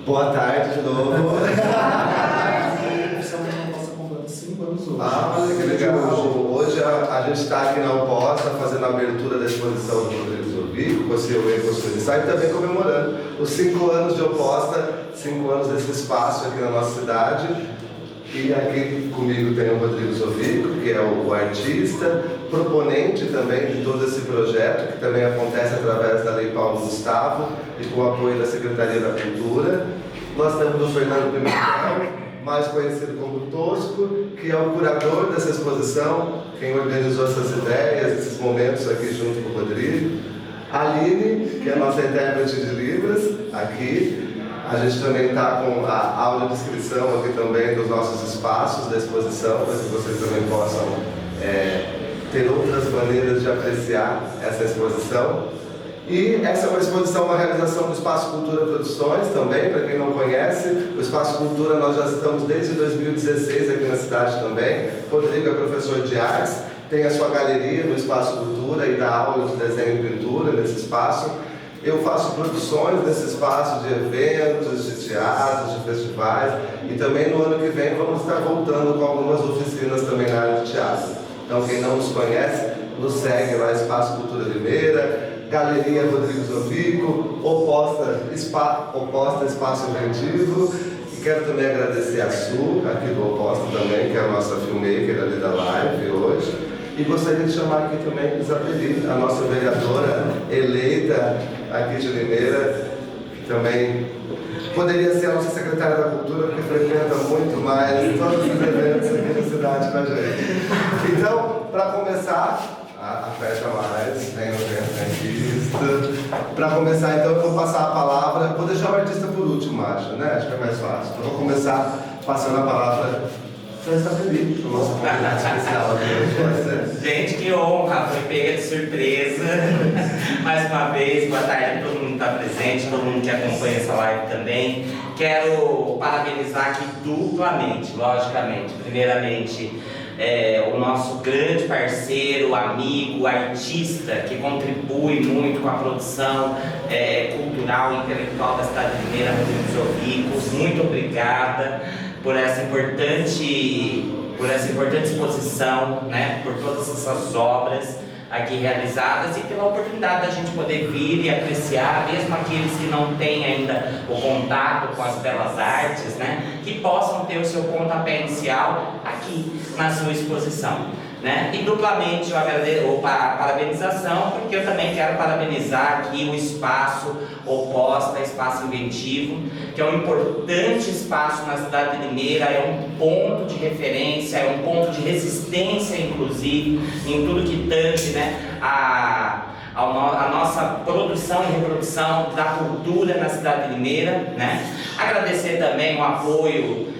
Boa tarde de novo. Estamos na nossa completa 5 anos hoje. Olha que legal. Hoje a gente está aqui na Oposta fazendo a abertura da exposição do Rodrigo Zovico, você o Ecossocial, e também comemorando os 5 anos de Oposta, 5 anos desse espaço aqui na nossa cidade. E aqui comigo tem o Rodrigo Zovico, que é o artista, proponente também de todo esse projeto, que também acontece através da Lei Paulo Gustavo e com o apoio da Secretaria da Cultura. Nós temos o Fernando Pimentel, mais conhecido como Tosco, que é o curador dessa exposição, quem organizou essas ideias, esses momentos aqui junto com o Rodrigo. A Aline, que é a nossa intérprete de Libras, aqui. A gente também está com a audiodescrição aqui também dos nossos espaços da exposição, para que vocês também possam ter outras maneiras de apreciar essa exposição. E essa é uma exposição, uma realização do Espaço Cultura Produções também, para quem não conhece. O Espaço Cultura nós já estamos desde 2016 aqui na cidade também. Rodrigo é professor de artes, tem a sua galeria no Espaço Cultura e dá aula de desenho e pintura nesse espaço. Eu faço produções nesse espaço de eventos, de teatros, de festivais, e também no ano que vem vamos estar voltando com algumas oficinas também na área de teatro. Então quem não nos conhece, nos segue lá, Espaço Cultura Limeira, Galeria Rodrigo Zovico, Oposta Espaço Inventivo. E quero também agradecer a Su, aqui do Oposta também, que é a nossa filmmaker ali da live hoje. E gostaria de chamar aqui também Isabeli, a nossa vereadora eleita aqui de Limeira, que também poderia ser a nossa secretária da Cultura, porque frequenta muito mais todos os eventos aqui na cidade com a gente. Então, para começar, a festa mais, tem artista. Para começar, então, eu vou passar a palavra, vou deixar o artista por último, acho, né? Acho que é mais fácil. Eu vou começar passando a palavra para Isabeli, o nosso convidado especial aqui. Gente, que honra, foi pega de surpresa. Mais uma vez, boa tarde a todo mundo que está presente, todo mundo que acompanha essa live também. Quero parabenizar aqui duplamente, logicamente. Primeiramente, o nosso grande parceiro, amigo, artista, que contribui muito com a produção cultural e intelectual da cidade de Limeira, Rodrigo Zovico. Muito obrigada por essa importante exposição, né, por todas essas obras aqui realizadas e pela oportunidade da gente poder vir e apreciar, mesmo aqueles que não têm ainda o contato com as belas artes, né, que possam ter o seu pontapé inicial aqui na sua exposição. Né? E duplamente eu agradeço a parabenização, porque eu também quero parabenizar aqui o espaço Oposta, Espaço Inventivo, que é um importante espaço na cidade de Limeira, é um ponto de referência, é um ponto de resistência, inclusive, em tudo que tange, né, a nossa produção e reprodução da cultura na cidade de Limeira, né? Agradecer também o apoio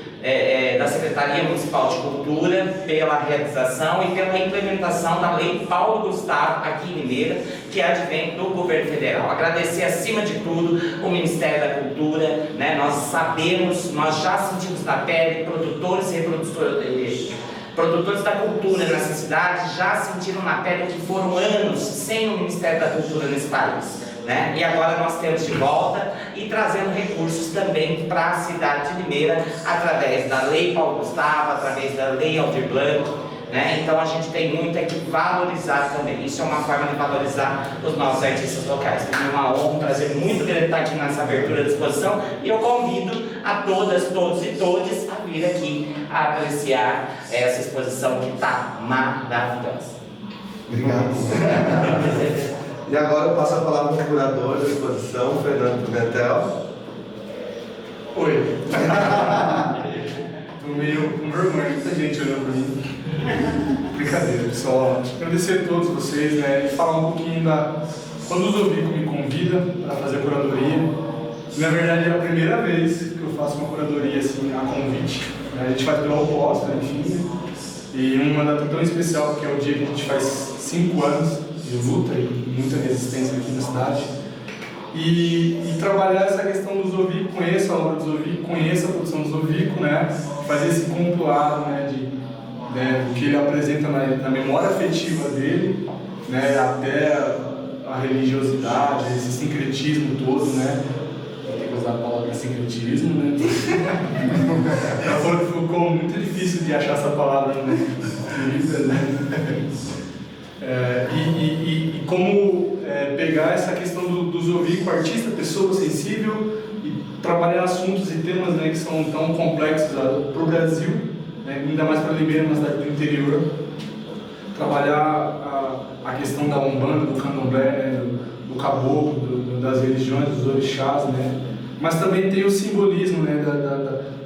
da Secretaria Municipal de Cultura pela realização e pela implementação da Lei Paulo Gustavo aqui em Limeira, que advém do Governo Federal. Agradecer acima de tudo o Ministério da Cultura, né? Nós sabemos, nós já sentimos na pele, produtores e reprodutores, produtores da cultura nessa cidade já sentiram na pele que foram anos sem o Ministério da Cultura nesse país. Né? E agora nós temos de volta e trazendo recursos também para a cidade de Limeira através da Lei Paulo Gustavo, através da Lei Aldir Blanc, né? Então a gente tem muito que valorizar também. Isso é uma forma de valorizar os nossos artistas locais. Então, é uma honra, um prazer muito grande estar aqui nessa abertura da exposição e eu convido a todas, todos e todes a vir aqui a apreciar essa exposição que está maravilhosa. Obrigado. E agora eu passo a palavra para o curador da exposição, Fernando Pimentel. Oi. Tô meio com vergonha, muita gente olhando para mim. Brincadeira, pessoal. Agradecer a todos vocês, né, e falar um pouquinho da... Quando o Zovico me convida para fazer a curadoria, na verdade é a primeira vez que eu faço uma curadoria assim, a convite. A gente faz pela Oposta, enfim, e uma data tão especial, que é o dia que a gente faz 5 anos de luta e muita resistência aqui na cidade. E trabalhar essa questão do Zovico, conheça a obra do Zovico, conheça a produção do Zovico, né? Fazer esse compilado, né, do que ele apresenta na memória afetiva dele, né, até a religiosidade, esse sincretismo todo, né? usar a palavra sincretismo, né? Já ficou muito difícil de achar essa palavra no livro, né? E como pegar essa questão do Zovi com o artista, pessoa sensível, e trabalhar assuntos e temas, né, que são tão complexos para o Brasil, né, ainda mais para Limeira, uma cidade do interior. Trabalhar a questão da Umbanda, do Candomblé, né, do caboclo, das religiões, dos orixás, né? Mas também tem o simbolismo, né,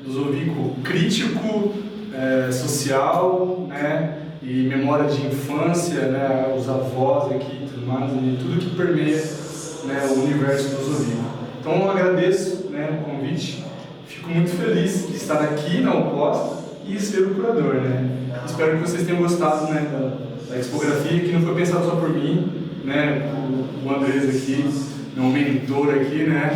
do Zovico crítico, social, né, e memória de infância, né, os avós aqui e tudo mais, e tudo que permeia, né, o universo do Zovico. Então eu agradeço, né, o convite, fico muito feliz de estar aqui na Oposta e ser o curador, né. Espero que vocês tenham gostado, né, da expografia, que não foi pensada só por mim, né, o Andrés aqui, meu mentor aqui, né,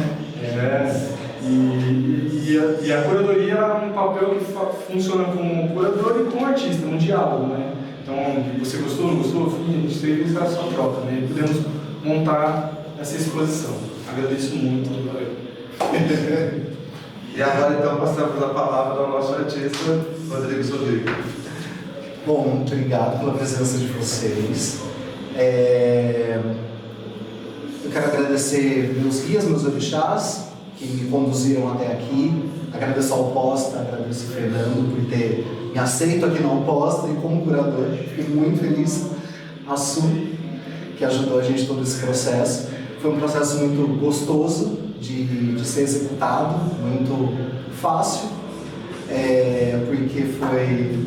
e a curadoria é um papel que funciona como curador e como artista, um diálogo, né. Então, você gostou, não gostou? A gente teve essa troca, né, e podemos montar essa exposição. Agradeço muito, valeu. E agora então passamos a palavra ao nosso artista, Rodrigo Zovico. Bom, muito obrigado pela presença de vocês. Eu quero agradecer meus guias, meus orixás, que me conduziram até aqui. Agradeço ao Oposta, agradeço ao Fernando por ter me aceito aqui na Oposta e como curador. Fiquei muito feliz. A Su, que ajudou a gente todo esse processo. Foi um processo muito gostoso de ser executado, muito fácil, porque foi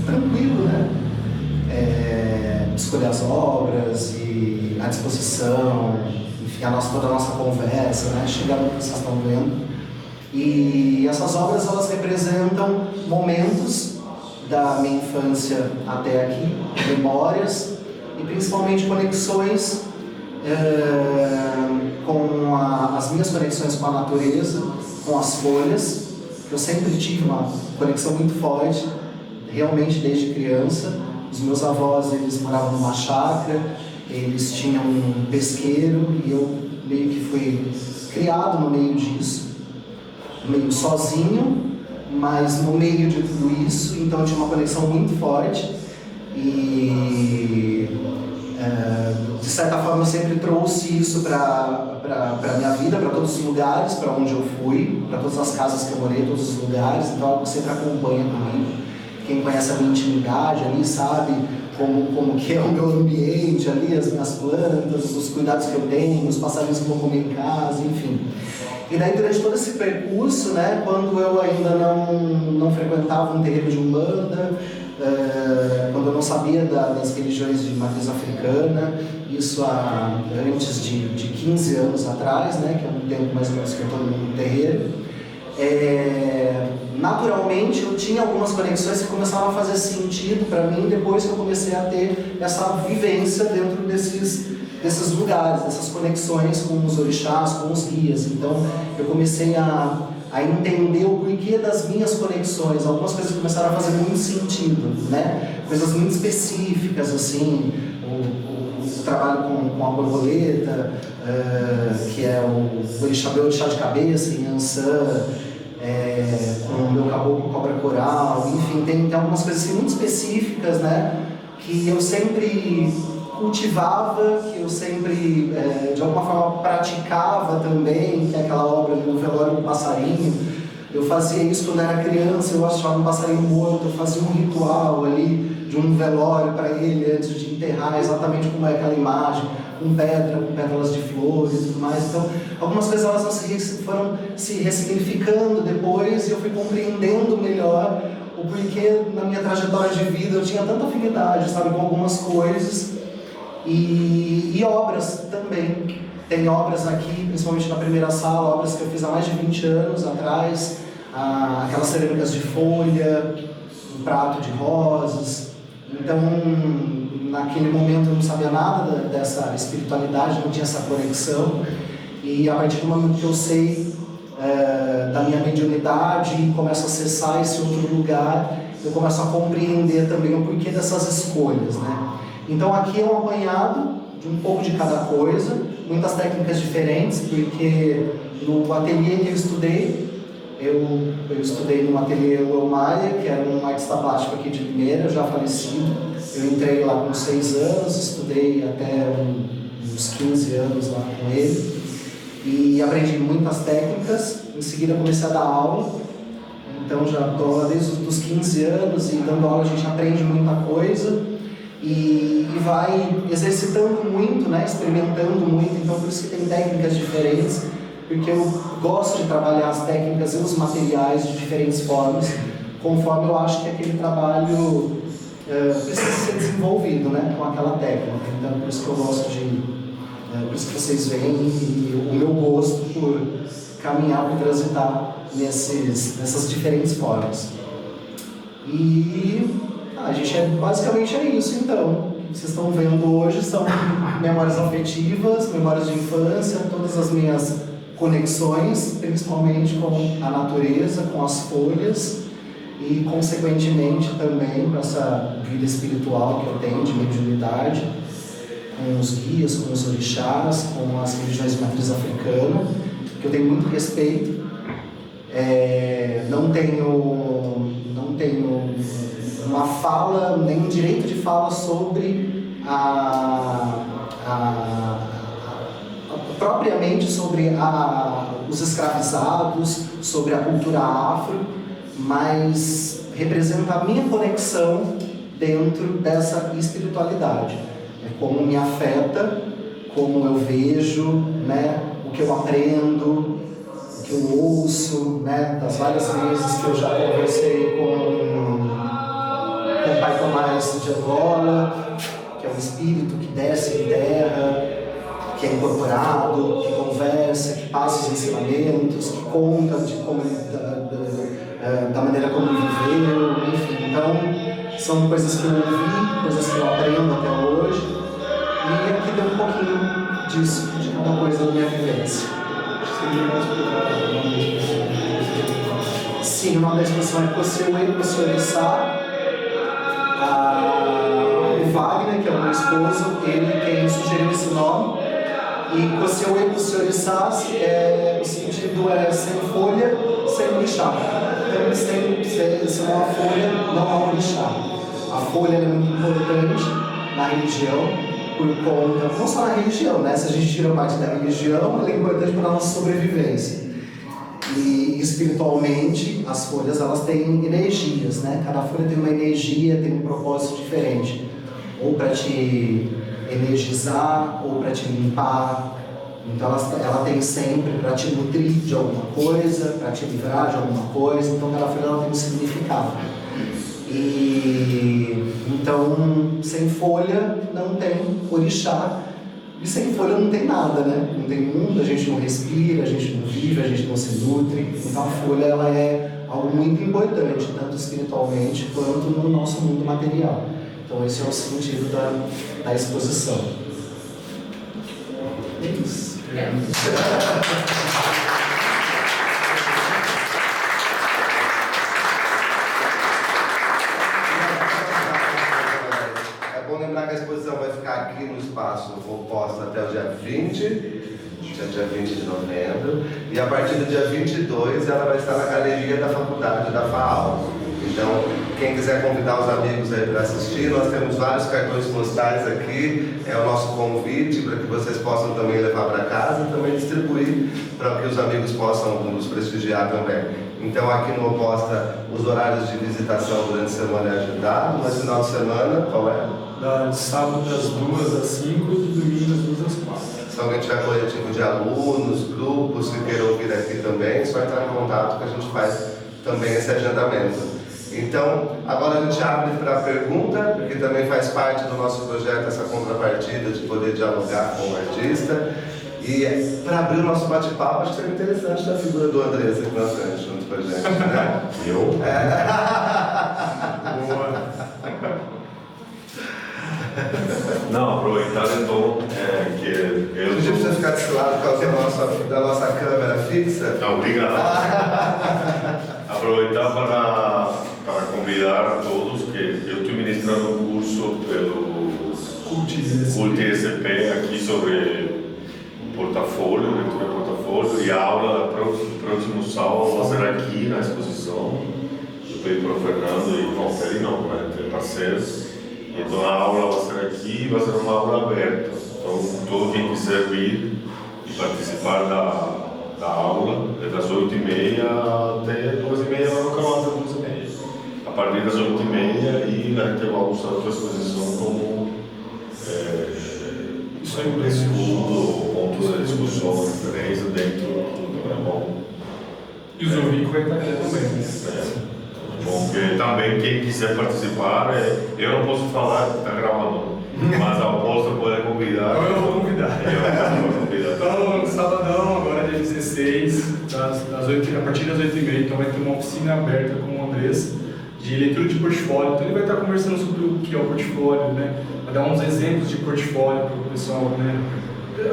tranquilo, né? Escolher as obras e a disposição, enfim, toda a nossa conversa, né? Chegar no que vocês estão vendo. E essas obras, elas representam momentos da minha infância até aqui, memórias e principalmente conexões com as minhas conexões com a natureza, com as folhas. Eu sempre tive uma conexão muito forte, realmente desde criança. Os meus avós, eles moravam numa chácara, eles tinham um pesqueiro e eu meio que fui criado no meio disso, meio sozinho, mas no meio de tudo isso, então eu tinha uma conexão muito forte e de certa forma eu sempre trouxe isso para a minha vida, para todos os lugares, para onde eu fui, para todas as casas que eu morei, todos os lugares, então algo sempre acompanha comigo. Quem conhece a minha intimidade ali sabe como que é o meu ambiente ali, as minhas plantas, os cuidados que eu tenho, os passarinhos que vão comer em casa, enfim. E daí durante todo esse percurso, né, quando eu ainda não frequentava um terreiro de Umbanda, quando eu não sabia das religiões de matriz africana, isso antes de 15 anos atrás, né, que é um tempo mais ou menos que eu estou no terreiro, naturalmente eu tinha algumas conexões que começaram a fazer sentido para mim depois que eu comecei a ter essa vivência dentro desses lugares, dessas conexões com os orixás, com os guias. Então eu comecei a entender o porquê das minhas conexões. Algumas coisas começaram a fazer muito sentido, né? Coisas muito específicas, assim, o trabalho com a borboleta, que é o orixá de cabeça em Ançã, com o meu caboclo cobra coral, enfim, tem algumas coisas assim, muito específicas, né? Que eu sempre cultivava, que eu sempre, de alguma forma, praticava também, que é aquela obra do velório do passarinho. Eu fazia isso quando era criança, eu achava um passarinho morto, eu fazia um ritual ali de um velório para ele antes de enterrar, exatamente como é aquela imagem, com pedra, com pétalas de flores e tudo mais. Então, algumas coisas elas foram se ressignificando depois e eu fui compreendendo melhor o porquê na minha trajetória de vida eu tinha tanta afinidade, sabe, com algumas coisas. E obras também. Tem obras aqui, principalmente na primeira sala, obras que eu fiz há mais de 20 anos atrás, aquelas cerâmicas de folha, um prato de rosas. Então, naquele momento eu não sabia nada dessa espiritualidade, não tinha essa conexão. E a partir do momento que eu sei da minha mediunidade e começo a acessar esse outro lugar, eu começo a compreender também o porquê dessas escolhas, né? Então aqui é um apanhado de um pouco de cada coisa, muitas técnicas diferentes, porque no ateliê que eu estudei no ateliê Maia, que era um artista plástico aqui de Limeira, já falecido. Eu entrei lá com 6 anos, estudei até uns 15 anos lá com ele e aprendi muitas técnicas. Em seguida comecei a dar aula, então já dou aula desde os 15 anos, e dando aula a gente aprende muita coisa e vai exercitando muito, né? Experimentando muito, então por isso que tem técnicas diferentes, porque eu gosto de trabalhar as técnicas e os materiais de diferentes formas, conforme eu acho que aquele trabalho precisa ser desenvolvido, né, com aquela técnica. Então por isso que eu gosto por isso que vocês veem o meu gosto por caminhar, por transitar nessas diferentes formas. E a gente basicamente é isso então. O que vocês estão vendo hoje são memórias afetivas, memórias de infância, todas as minhas conexões, principalmente com a natureza, com as folhas e, consequentemente, também com essa vida espiritual que eu tenho de mediunidade, com os guias, com os orixás, com as religiões de matriz africana, que eu tenho muito respeito. Não tenho uma fala, nem um direito de fala sobre propriamente sobre os escravizados, sobre a cultura afro, mas representa a minha conexão dentro dessa espiritualidade. É como me afeta, como eu vejo, né, o que eu aprendo, o que eu ouço, né, das várias vezes que eu já conversei com o Pai Tomás de Angola, que é um espírito que desce em terra, que é incorporado, que conversa, que passa os ensinamentos, que conta de como da maneira como ele viveu, enfim. Então, são coisas que eu ouvi, coisas que eu aprendo até hoje, e aqui deu um pouquinho disso, de cada coisa da minha vivência. Sim, o nome da exposição é Kosciuszko Kosciuszko. O Wagner, que é o meu esposo, ele quem sugeriu esse nome. E Kosciuszko Kosciuszko, o sentido é sem folha, sem orixá. Então eles têm uma folha, não há orixá. A folha é muito importante na religião, por conta, não só na religião, né? Se a gente tira parte da religião, ela é importante para a nossa sobrevivência. E espiritualmente, as folhas elas têm energias, né? Cada folha tem uma energia, tem um propósito diferente. Ou para te energizar, ou para te limpar. Então ela tem sempre para te nutrir de alguma coisa, para te livrar de alguma coisa. Então cada folha ela tem um significado. E então sem folha não tem orixá. E sem folha não tem nada, né? Não tem mundo, a gente não respira, a gente não vive, a gente não se nutre. Então a folha ela é algo muito importante, tanto espiritualmente quanto no nosso mundo material. Então esse é o sentido da exposição. É isso. É bom lembrar que a exposição vai ficar aqui no espaço oposto até o dia 20, dia 20 de novembro, e a partir do dia 22 ela vai estar na galeria da faculdade da FAAL. Então, quem quiser convidar os amigos aí para assistir, nós temos vários cartões postais aqui, é o nosso convite para que vocês possam também levar para casa e também distribuir para que os amigos possam nos prestigiar também. Então, aqui no Oposta, os horários de visitação durante a semana é agitado, mas final de semana, qual é? De sábado das 2 às 5 e de domingo das 2 às 4. Se alguém tiver coletivo de alunos, grupos que queiram ouvir aqui também, é só entrar em contato que a gente faz também esse agendamento. Então, agora a gente abre para a pergunta, porque também faz parte do nosso projeto essa contrapartida de poder dialogar com o artista. E para abrir o nosso bate-papo, acho que seria interessante a figura do Andrés aqui na frente, junto com a gente, né? Eu? Boa. Não, aproveitar então que A eu gente precisa ficar desse lado por causa da nossa câmera fixa. Não, obrigado. Aproveitar para convidar a todos que eu estou ministrando um curso pelo Culti CULT-SP sobre portfólio, leitura de portfólio, e a aula próximo sábado vai ser aqui na exposição. Eu pedi para o Fernando e bom, ele não, né, entre parceiros. Então a aula vai ser aqui e vai ser uma aula aberta. Então todo quem quiser vir e participar da aula, é das 8h30 até 2h30, vai acabar até 2h30. A partir das 8h30 e a gente vai usar a exposição como estudo, pontos de discussão, referência dentro do bom. E o Zovico vai estar aqui também, né? Bom, porque também quem quiser participar, eu não posso falar que está gravando, mas a Aposta pode convidar. Então eu vou convidar. Eu vou convidar. Então, sabadão, agora dia 16, a partir das 8h30, então vai ter uma oficina aberta com o Andrés de leitura de portfólio. Então ele vai estar conversando sobre o que é o portfólio, né? Vai dar uns exemplos de portfólio para o pessoal, né?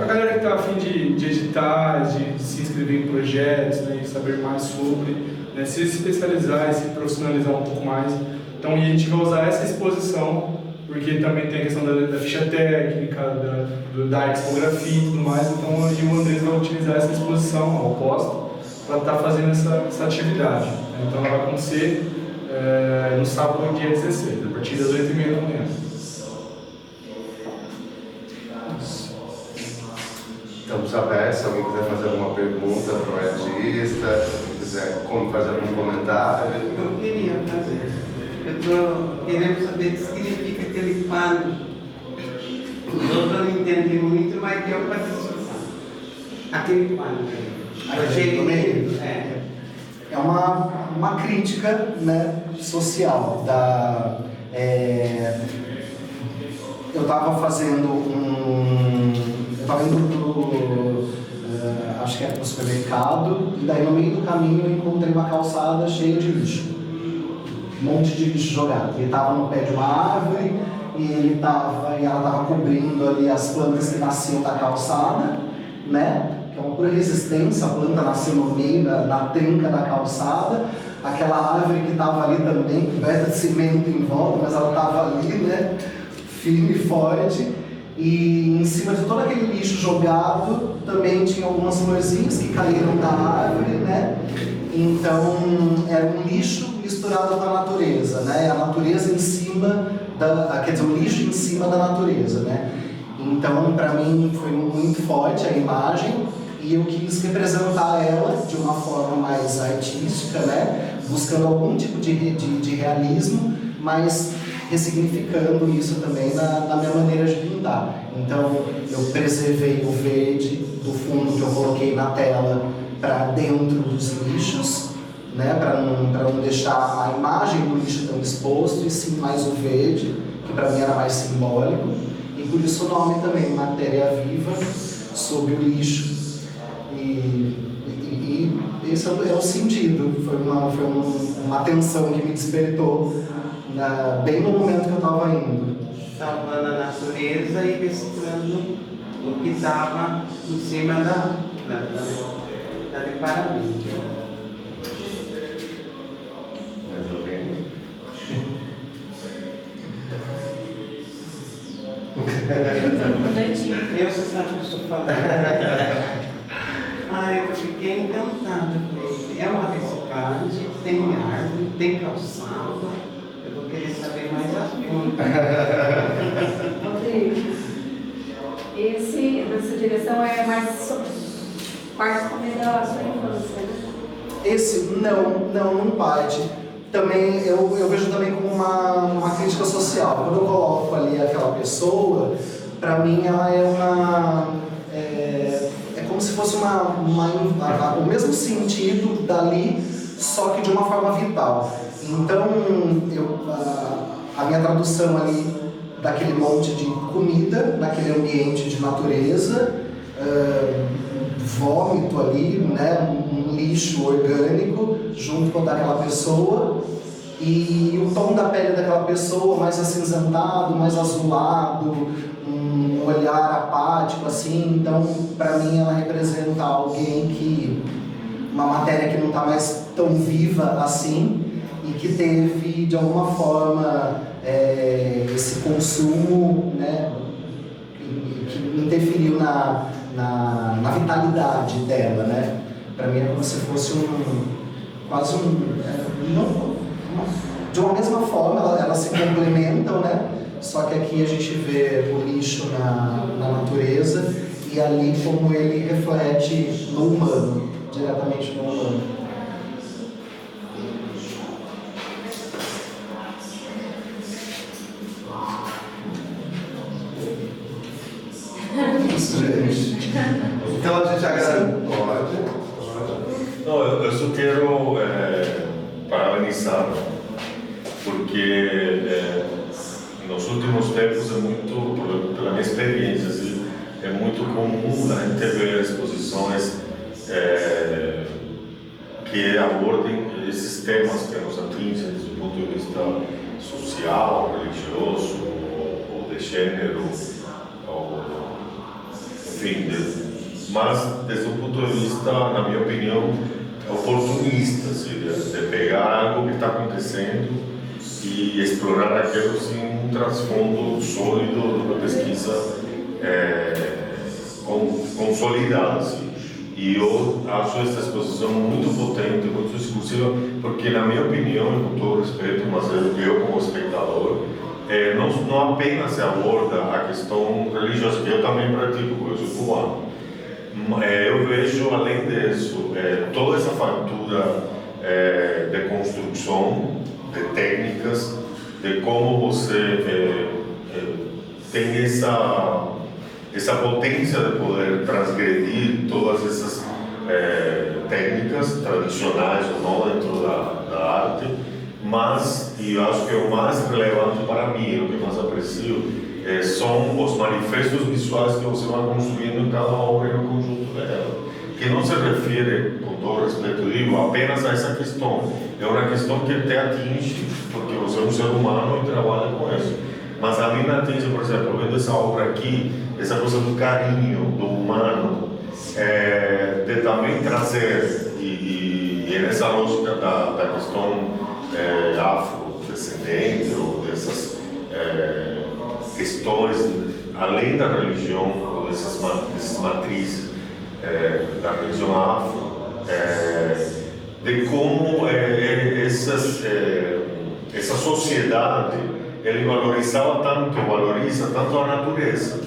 A galera que está a fim de editar, de se inscrever em projetos, né? E saber mais sobre, né? Se especializar e se profissionalizar um pouco mais. Então, e a gente vai usar essa exposição, porque também tem a questão da ficha técnica, da discografia e tudo mais. Então, o Andrés vai utilizar essa exposição, a Oposta, para estar fazendo essa atividade. Então, ela vai acontecer no sábado, dia 16, a partir das 8h30 da manhã. Estamos abertos, se alguém quiser fazer alguma pergunta para o artista, se quiser fazer algum comentário. Eu queria fazer. Eu estou querendo saber o que significa aquele quadro. Os outros não entendem muito, mas deu para discussão. Aquele quadro. Aquele do meio? É uma crítica, né, social. Eu estava fazendo eu estava indo acho que era para o supermercado, e daí no meio do caminho eu encontrei uma calçada cheia de lixo. Um monte de lixo jogado. Ele estava no pé de uma árvore e ela estava cobrindo ali as plantas que nasciam da calçada, né? Que é uma pura resistência, a planta nasceu no meio, na trinca da calçada. Aquela árvore que estava ali também, coberta de cimento em volta, mas ela estava ali, né? Firme e forte. E em cima de todo aquele lixo jogado, também tinha algumas florzinhas que caíram da árvore, né? Então, era um lixo misturado com a natureza, né? A natureza em cima quer dizer, o lixo em cima da natureza, né? Então, para mim, foi muito forte a imagem e eu quis representar ela de uma forma mais artística, né? Buscando algum tipo de realismo, mas ressignificando isso também na minha maneira de pintar. Então, eu preservei o verde do fundo que eu coloquei na tela para dentro dos lixos, né? Para não deixar a imagem do lixo tão exposto, e sim mais o verde, que para mim era mais simbólico. E por isso o nome também, Matéria Viva, sob o lixo. E esse é o sentido, foi uma tensão que me despertou bem no momento que eu estava indo. Salvando a natureza e reciclando o que estava em cima da paramento. Eu, você sabe o que eu estou falando. Eu fiquei encantada com ele. É uma reciclagem, tem árvore, tem calçado. Eu vou querer saber mais a fundo. Rodrigo, essa direção é mais sobre parte também da sua infância, né? Esse não parte. Também eu vejo também como uma crítica social. Quando eu coloco ali aquela pessoa, para mim ela é como se fosse o mesmo sentido dali, só que de uma forma vital. Então, a minha tradução ali daquele monte de comida, naquele ambiente de natureza, vômito ali, né, um lixo orgânico junto com o daquela pessoa, e o tom da pele daquela pessoa mais acinzentado, mais azulado, um olhar apático assim. Então, para mim, ela representa uma matéria que não está mais tão viva assim, e que teve, de alguma forma, esse consumo, né, que interferiu na vitalidade dela, né? Para mim é como se fosse quase de uma mesma forma, elas se complementam, né? Só que aqui a gente vê o lixo na natureza e ali como ele reflete no humano, diretamente no humano. Isso, gente. Então a gente agradece. Não, eu só quero parabenizar, porque nos últimos tempos é muito, pela minha experiência, assim, é muito comum a gente ver exposições que abordem esses temas que nos atingem desde o ponto de vista social, religioso, ou de gênero, enfim, mas desde um ponto de vista, na minha opinião, oportunista, assim, de pegar algo que está acontecendo e explorar aquilo sem um transfundo sólido de uma pesquisa consolidada. Assim. E eu acho essa exposição muito potente, muito discursiva, porque, na minha opinião, e com todo respeito, mas eu como espectador, não apenas se aborda a questão religiosa, que eu também pratico, porque eu sou cubano. Eu vejo, além disso, toda essa fartura de construção, de técnicas, de como você tem essa potência de poder transgredir todas essas técnicas tradicionais ou não dentro da arte, mas, e eu acho que o mais relevante para mim, o que mais aprecio, são os manifestos visuais que você vai construindo em cada obra e no conjunto dela, que não se refere, com todo respeito, digo, apenas a essa questão. É uma questão que te atinge, porque você é um ser humano e trabalha com isso. Mas a mim me atinge, por exemplo, vendo essa obra aqui, essa coisa do carinho, do humano, de também trazer, e nessa lógica da questão afrodescendente, ou dessas questões, além da religião, ou dessas matrizes da religião afro, de como essa sociedade ele valoriza tanto a natureza,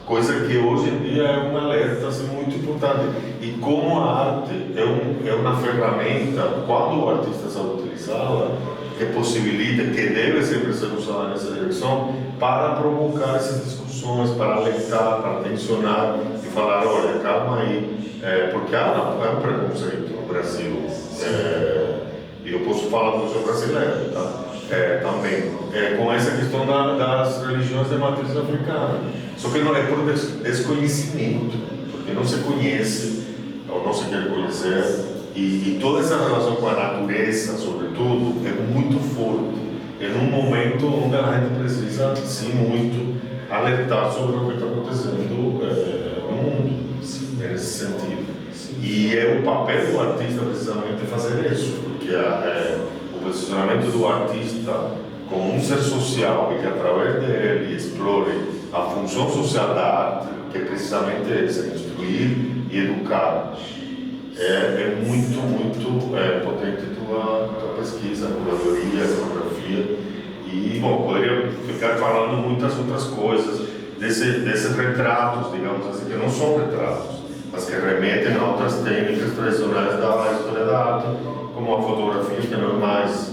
coisa que hoje em dia é um alerta assim, muito importante. E como a arte é uma ferramenta, quando o artista sabe utilizá-la, que possibilita, que deve sempre ser usada nessa direção, para provocar essas discussões, para alertar, para tensionar e falar, olha, calma aí, porque há um preconceito no Brasil, e eu posso falar porque eu sou brasileiro, tá? Também, com essa questão das religiões de matriz africana. Só que não é por desconhecimento, porque não se conhece, ou não se quer conhecer, e toda essa relação com a natureza, sobretudo, é muito forte. É num momento onde a gente precisa, sim, muito alertar sobre o que está acontecendo no mundo, nesse sentido. E é o papel do artista, precisamente, fazer isso, porque o posicionamento do artista como um ser social e que, através dele, explore a função social da arte, que é precisamente essa, instruir e educar. É muito, muito potente tua pesquisa, curadoria, etnografia. E, bom, poderia ficar falando muitas outras coisas, desses retratos, digamos assim, que não são retratos, mas que remetem a outras técnicas tradicionais da história da arte, como a fotografia, que não é mais,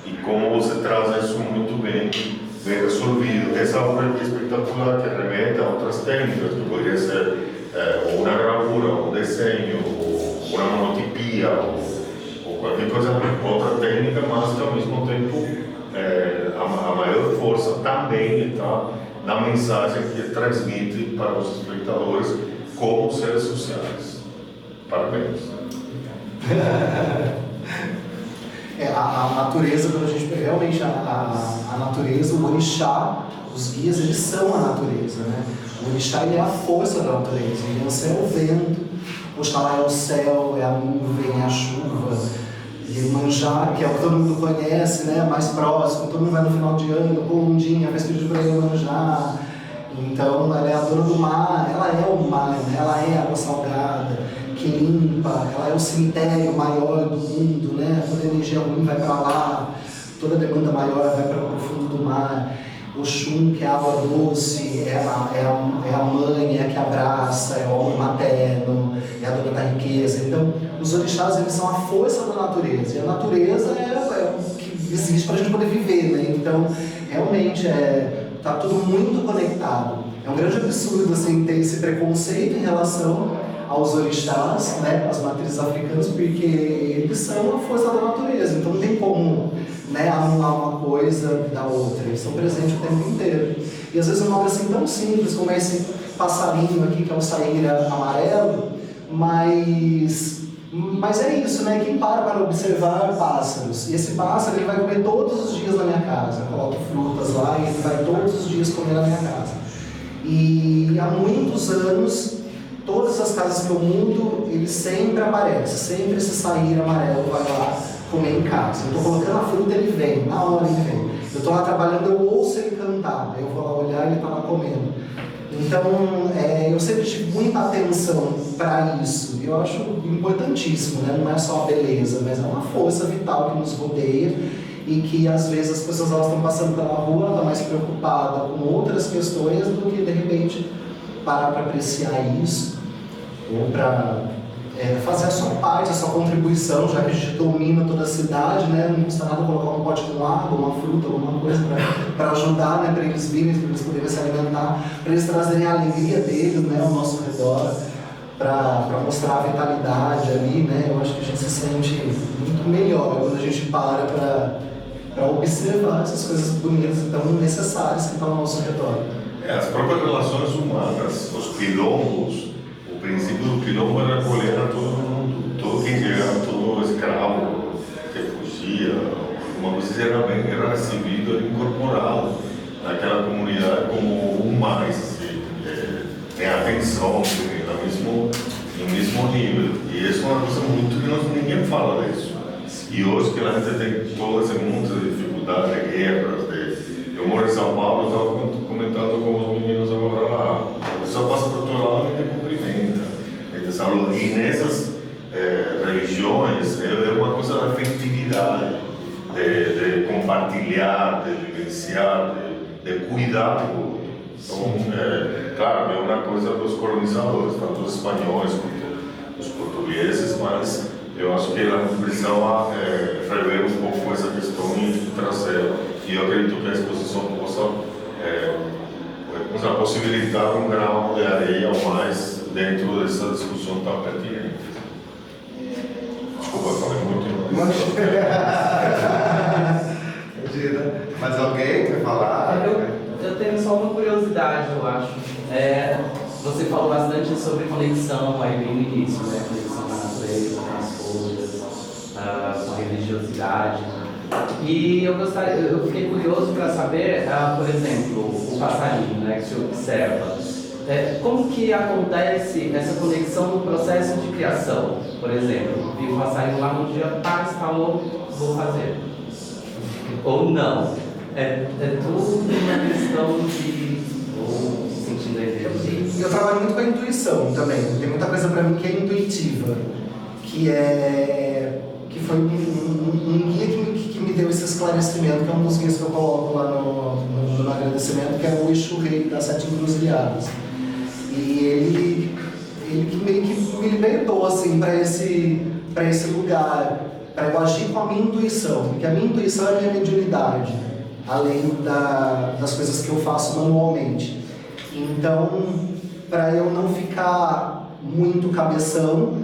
e como você traz isso muito bem resolvido. Essa obra é espetacular, que remete a outras técnicas, que poderia ser ou uma gravura, ou um desenho, ou uma monotipia, ou qualquer coisa, outra técnica, mas que ao mesmo tempo a maior força também está na mensagem que transmite para os espectadores como seres sociais. Parabéns. A natureza, quando a gente realmente a natureza, o orixá, os guias, eles são a natureza, né? O orixá, ele é a força da natureza, ele é o vento, o Oxalá é o céu, é a nuvem, é a chuva, Iemanjá, que é o que todo mundo conhece, né? Mais próximo, todo mundo vai no final de ano, Bondinha, festa de Iemanjá, Então ela é a dona do mar, ela é o mar, né? Ela é a água salgada, que limpa, ela é o cemitério maior do mundo, né? Toda energia ruim vai para lá, toda demanda maior vai para o fundo do mar. Oxum, que é a água doce, é a mãe, é a que abraça, é o homem materno, é a dona da riqueza. Então, os orixás, eles são a força da natureza, e a natureza é o que existe para a gente poder viver, né? Então, realmente, tá tudo muito conectado. É um grande absurdo, assim, ter esse preconceito em relação aos orixás, né, as matrizes africanas, porque eles são a força da natureza, então não tem como, né, anular uma coisa da outra, eles estão presentes o tempo inteiro. E às vezes uma obra assim tão simples como esse passarinho aqui, que é o saíra amarelo, mas é isso, né, quem para observar pássaros, e esse pássaro ele vai comer todos os dias na minha casa, eu coloco frutas lá e ele vai todos os dias comer na minha casa. E há muitos anos, todas as casas que eu mudo, ele sempre aparece, sempre esse saíra amarelo vai lá comer em casa. Eu estou colocando a fruta, ele vem, na hora ele vem. Eu estou lá trabalhando, eu ouço ele cantar, eu vou lá olhar e ele está lá comendo. Então, eu sempre tive muita atenção para isso, e eu acho importantíssimo, né? Não é só a beleza, mas é uma força vital que nos rodeia, e que às vezes as pessoas elas estão passando pela rua, ela está mais preocupada com outras questões do que de repente parar para apreciar isso, ou para fazer a sua parte, a sua contribuição, já que a gente domina toda a cidade, né? Não custa nada colocar um pote com água, uma fruta, alguma coisa para ajudar, né? Para eles virem, para eles poderem se alimentar, para eles trazerem a alegria deles, né? Ao nosso redor, para mostrar a vitalidade ali, né? Eu acho que a gente se sente muito melhor quando a gente para observar essas coisas bonitas e tão necessárias que estão ao nosso redor. As próprias relações humanas, os quilombos, o princípio do quilombo era acolher a todo mundo, todo quem chegava, todo escravo que fugia, alguma coisa era recebido, era incorporado naquela comunidade como um mais, assim, tem atenção, no mesmo nível. E isso é uma coisa muito que ninguém fala disso. E hoje que a gente tem todo esse mundo de dificuldades, de guerras, eu moro em São Paulo, eu estava comentando com os meninos agora lá, a pessoa passa por todo lado e me cumprimenta. E nessas religiões é uma coisa da afetividade, de compartilhar, de vivenciar, de cuidar do outro. Então, claro, é uma coisa dos colonizadores, tanto os espanhóis quanto os portugueses, mas eu acho que ela precisa rever um pouco essa questão e trazer. E eu acredito que a exposição possa possibilitar um grau de areia ou mais dentro dessa discussão tão pertinente. Desculpa, falei muito. Imagina. Mas alguém quer falar? Eu tenho só uma curiosidade, eu acho. Você falou bastante sobre conexão aí bem no início, né? Conexão com a natureza, com as coisas, com a religiosidade. E eu fiquei curioso para saber, por exemplo, o passarinho, né, que se observa. Como que acontece essa conexão no processo de criação? Por exemplo, vi o passarinho lá no dia, instalou, vou fazer. Ou não. É tudo uma questão de sentindo a energia. Eu trabalho muito com a intuição também. Tem muita coisa para mim que é intuitiva, que foi um guia que me deu esse esclarecimento, que é um dos guias que eu coloco lá no agradecimento, que é o Exu Rei das Sete Encruzilhadas. E ele meio que me libertou assim para esse lugar, para eu agir com a minha intuição, porque a minha intuição é a minha mediunidade, além das coisas que eu faço manualmente. Então, para eu não ficar muito cabeção,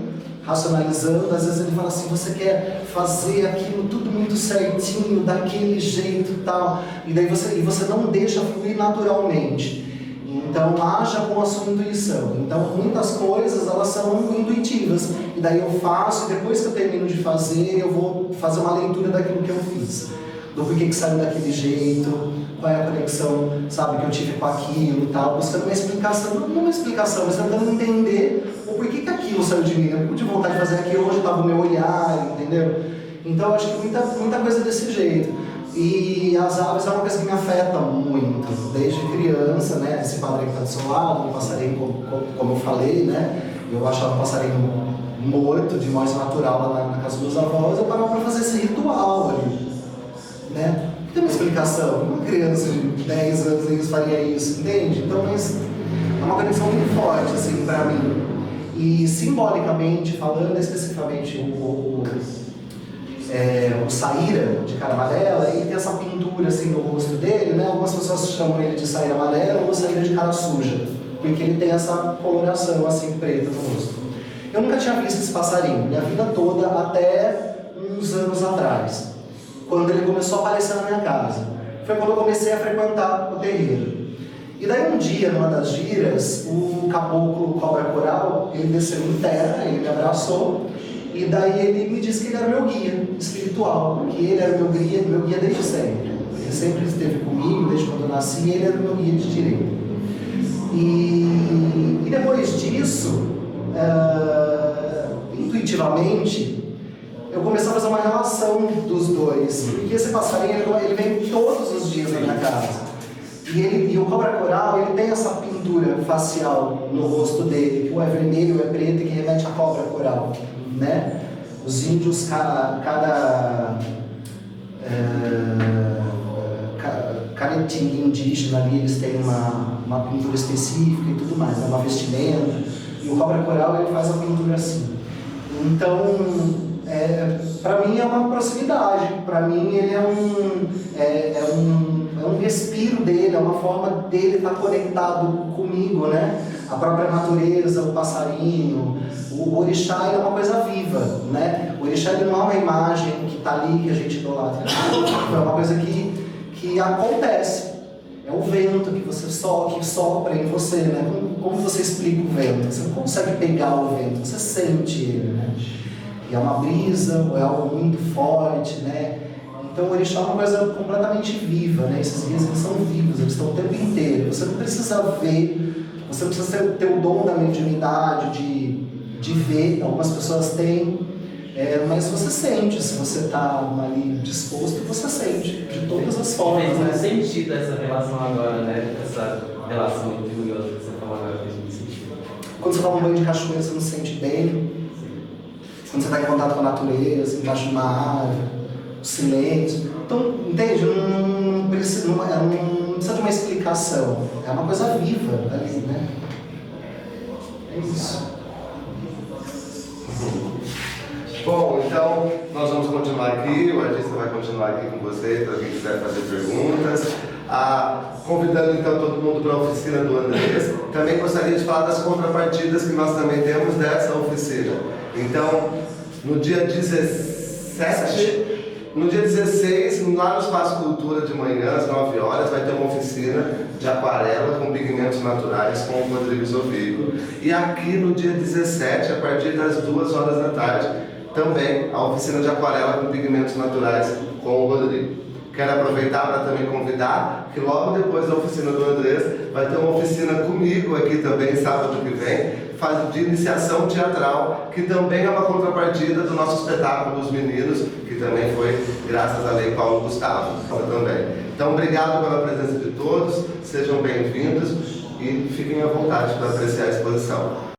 racionalizando, às vezes ele fala assim, você quer fazer aquilo tudo muito certinho, daquele jeito e tal, e daí você não deixa fluir naturalmente. Então, haja com a sua intuição. Então, muitas coisas, elas são intuitivas. E daí eu faço, e depois que eu termino de fazer, eu vou fazer uma leitura daquilo que eu fiz. Do porquê que saiu daquele jeito, qual é a conexão, sabe, que eu tive com aquilo e tal. Buscando uma explicação, não uma explicação, mas tentando entender o porquê que aquilo saiu de mim. Eu pude vontade de fazer aquilo, hoje estava o meu olhar, entendeu? Então, eu acho que muita coisa desse jeito. E as aves é uma coisa que me afeta muito, desde criança, né? Esse padre que está do seu lado, um passarinho, como eu falei, né? Eu achava um passarinho morto, de morte natural lá na casa dos meus avós, eu parava para fazer esse ritual ali, né? Tem uma explicação, uma criança de 10 anos eles faria isso, entende? Então, mas é uma conexão muito forte, assim, para mim. E simbolicamente, falando especificamente o Saíra de cara amarela, ele tem essa pintura assim no rosto dele, né? Algumas pessoas chamam ele de Saíra amarela ou Saíra de cara suja, porque ele tem essa coloração assim preta no rosto. Eu nunca tinha visto esse passarinho, minha vida toda, até uns anos atrás, quando ele começou a aparecer na minha casa. Foi quando eu comecei a frequentar o terreiro. E daí um dia, numa das giras, o caboclo cobra coral, ele desceu em terra, ele me abraçou, e daí ele me disse que ele era meu guia espiritual, que ele era meu guia desde sempre. Ele sempre esteve comigo, desde quando eu nasci, ele era meu guia de direito. E depois disso, intuitivamente, eu comecei a fazer uma relação dos dois, porque esse passarinho ele vem todos os dias na minha casa. E o cobra coral ele tem essa pintura facial no rosto dele, que ou é vermelho ou é preto, que remete à cobra coral, né? Os índios, cada etnia indígena ali, eles têm uma pintura específica e tudo mais, né? Uma vestimenta. E o cobra coral ele faz a pintura assim. Então, para mim é uma proximidade, para mim ele é um respiro dele, é uma forma dele estar conectado comigo, né? A própria natureza, o passarinho, o orixá é uma coisa viva, né? O orixá ele não é uma imagem que está ali, que a gente idolatra, é uma coisa que acontece. É o vento que sopra em você, né? Como você explica o vento? Você não consegue pegar o vento, você sente ele, né? E é uma brisa, ou é algo muito forte, né? Então o orixá é uma coisa completamente viva, né? Esses guias eles são vivos, eles estão o tempo inteiro. Você não precisa ver, você não precisa ter o dom da mediunidade, de ver. Algumas pessoas têm, mas você sente, se você está ali disposto, você sente, de todas as formas. Fez muito né? sentido essa relação agora, né? Essa relação entre um e outro que você falou agora fez muito sentido. Quando você toma um banho de cachoeira, você não se sente bem. Quando você está em contato com a natureza, embaixo de uma árvore, o silêncio. Então, entende? Não precisa de uma explicação. É uma coisa viva ali, né? É isso. Bom, então nós vamos continuar aqui, o artista vai continuar aqui com vocês, para quem quiser fazer perguntas. Convidando então todo mundo para a oficina do Andrés. Também gostaria de falar das contrapartidas que nós também temos dessa oficina. Então, no dia 16, lá no Espaço Cultura de manhã, às 9 horas, vai ter uma oficina de aquarela com pigmentos naturais com o Rodrigo Zovigo. E aqui no dia 17, a partir das 2 horas da tarde, também a oficina de aquarela com pigmentos naturais com o Rodrigo. Quero aproveitar para também convidar que logo depois da oficina do Andrés vai ter uma oficina comigo aqui também, sábado que vem, de iniciação teatral, que também é uma contrapartida do nosso espetáculo dos meninos, que também foi graças à Lei Paulo Gustavo também. Então, obrigado pela presença de todos, sejam bem-vindos e fiquem à vontade para apreciar a exposição.